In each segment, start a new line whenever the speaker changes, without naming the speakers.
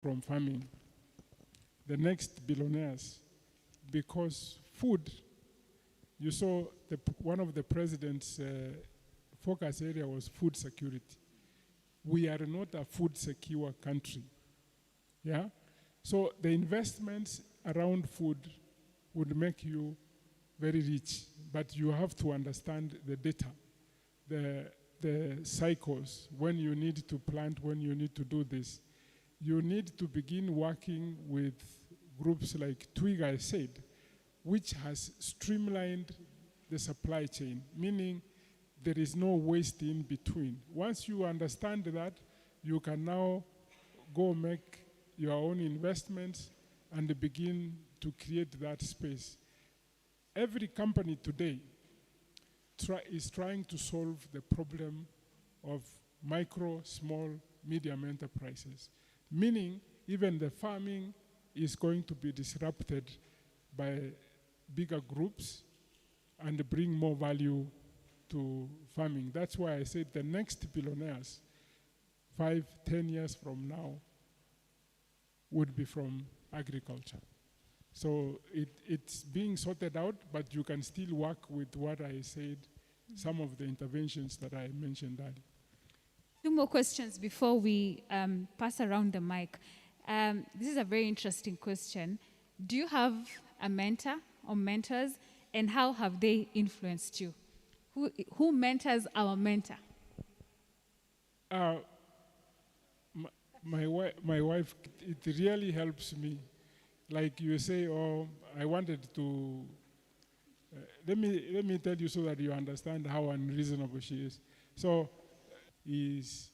from farming, the next billionaires, because food, you saw one of the president's focus area was food security. We are not a food secure country. Yeah? So the investments around food would make you very rich, but you have to understand the data, the cycles, when you need to plant, when you need to do this. You need to begin working with groups like Twig, I said, which has streamlined the supply chain, meaning there is no waste in between. Once you understand that, you can now go make your own investments and begin to create that space. Every company today is trying to solve the problem of micro, small, medium enterprises, meaning even the farming is going to be disrupted by bigger groups and bring more value to farming. That's why I said the next billionaires, 5, 10 years from now, would be from agriculture. So it's being sorted out, but you can still work with what I said, some of the interventions that I mentioned earlier.
Two more questions before we pass around the mic. This is a very interesting question. Do you have a mentor or mentors, and how have they influenced you? Who mentors our mentor?
My wife, it really helps me. Like you say, oh, I wanted to, let me tell you so that you understand how unreasonable she is. So, is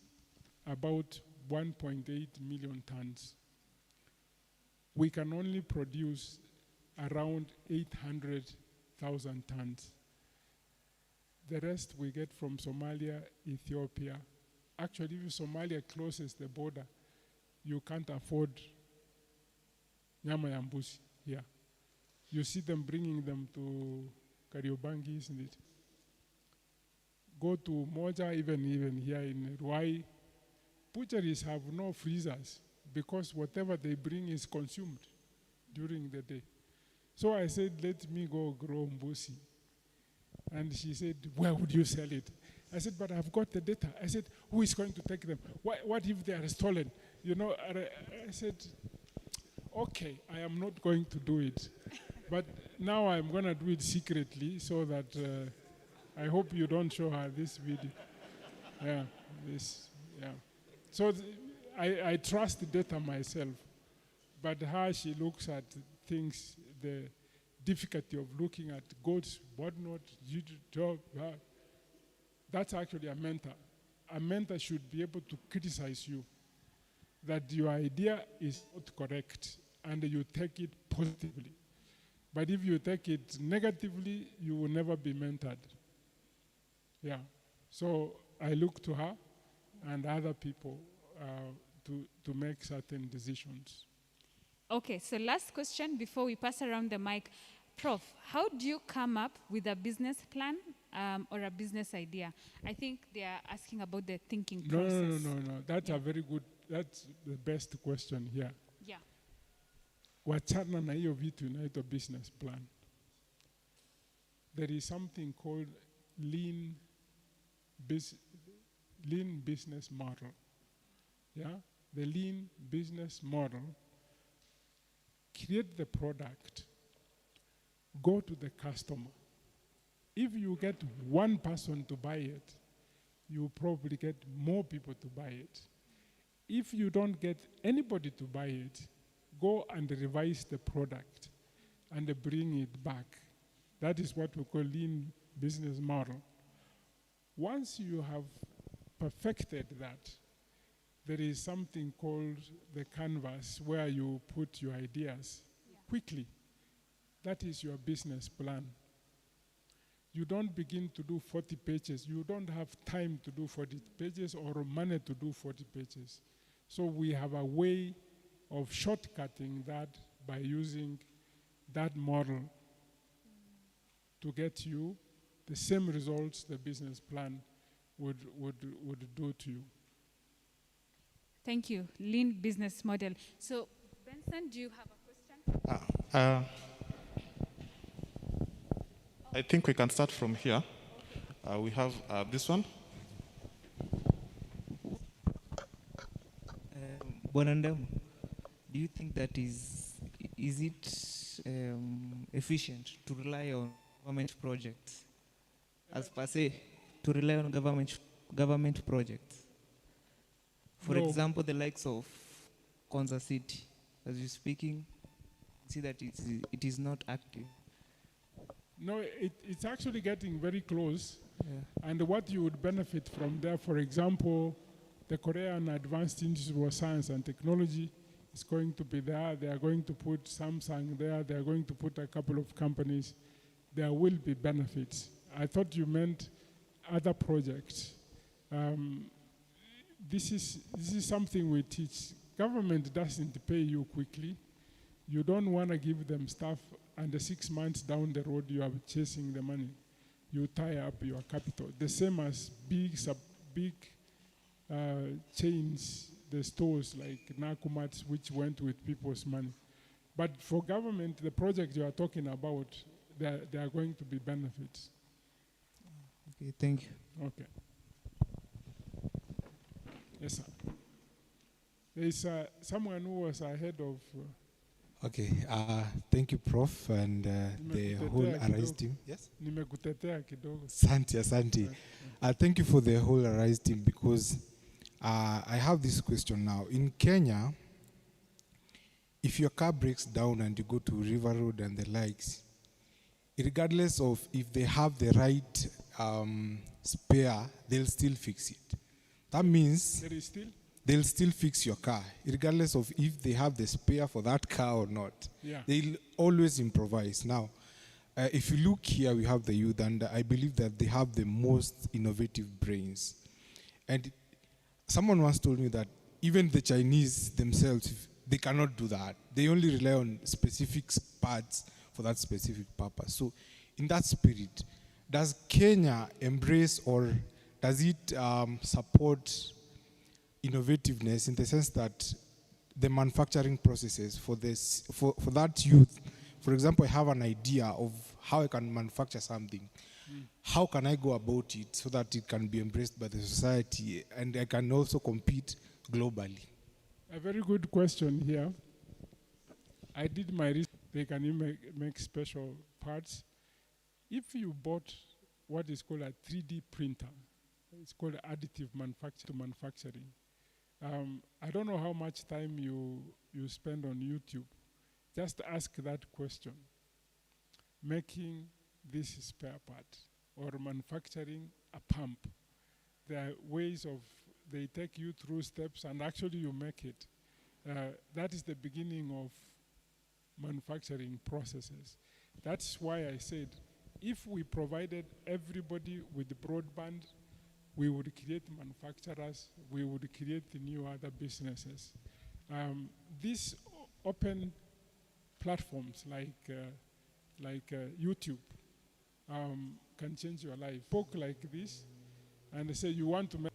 about 1.8 million tons. We can only produce around 800,000 tons. The rest we get from Somalia, Ethiopia. Actually, if Somalia closes the border, you can't afford nyama ya mbuzi here. You see them bringing them to Kariobangi, isn't it? Go to Moja, even here in Ruai. Butcheries have no freezers because whatever they bring is consumed during the day. So I said, let me go grow mbuzi. And she said, where would you sell it? I said, but I've got the data. I said, who is going to take them? What if they are stolen? You know, I said, okay, I am not going to do it. But now I'm going to do it secretly so that I hope you don't show her this video. Yeah. So I trust the data myself. But how she looks at things, the difficulty of looking at goats, whatnot, that's actually a mentor. A mentor should be able to criticize you that your idea is not correct and you take it positively. But if you take it negatively, you will never be mentored. Yeah. So I look to her and other people to make certain decisions.
Okay, so last question before we pass around the mic. Prof, how do you come up with a business plan or a business idea? I think they are asking about the thinking process.
No. That's a very good, that's the best question here.
Yeah.
Wachana na hiyo vitu inaitwa business plan. There is something called lean business model. Yeah? The lean business model, create the product, go to the customer. If you get one person to buy it, you probably get more people to buy it. If you don't get anybody to buy it, go and revise the product and bring it back. That is what we call lean business model. Once you have perfected that, there is something called the canvas where you put your ideas quickly. That is your business plan. You don't begin to do 40 pages. You don't have time to do 40 pages or money to do 40 pages. So we have a way of shortcutting that by using that model to get you the same results the business plan would do to you.
Thank you. Lean business model. So, Benson, do you have a question?
I think we can start from here. We have this one.
Bonandam, do you think that is it efficient to rely on government projects, as per se, to rely on government projects? For
No.
example, the likes of Konza City, as you're speaking, see that it is not active.
No, it's actually getting very close.
Yeah.
And what you would benefit from there, for example, the Korean Advanced Institute of Science and Technology is going to be there. They are going to put Samsung there. They are going to put a couple of companies. There will be benefits. I thought you meant other projects. This is something we teach. Government doesn't pay you quickly. You don't want to give them stuff, and 6 months down the road, you are chasing the money. You tie up your capital. The same as big chains, the stores like Nakumats, which went with people's money. But for government, the project you are talking about, there are going to be benefits.
Okay, thank you.
Okay. Yes, sir. There is someone who was ahead of...
Okay, thank you, Prof, and the whole Arise team. Yes?
Nimekutetea kidogo.
Asante. Thank you for the whole Arise team, because I have this question now. In Kenya, if your car breaks down and you go to River Road and the likes, regardless of if they have the right spare, they'll still fix it. That means
There is still?
they'll still fix your car, regardless of if they have the spare for that car or not.
Yeah.
They'll always improvise. Now, if you look here, we have the youth, and I believe that they have the most innovative brains. And someone once told me that even the Chinese themselves, they cannot do that. They only rely on specific parts for that specific purpose. So in that spirit, does Kenya embrace, or does it support innovativeness in the sense that the manufacturing processes for that youth, for example, I have an idea of how I can manufacture something. How can I go about it so that it can be embraced by the society and I can also compete globally?
A very good question here. I did my research. They can make special parts. If you bought what is called a 3D printer, it's called additive manufacturing. I don't know how much time you spend on YouTube. Just ask that question. Making this spare part or manufacturing a pump. There are ways of, they take you through steps and actually you make it. That is the beginning of manufacturing processes. That's why I said, if we provided everybody with broadband, we would create manufacturers, we would create new other businesses. These open platforms like YouTube can change your life. Talk like this and say you want to make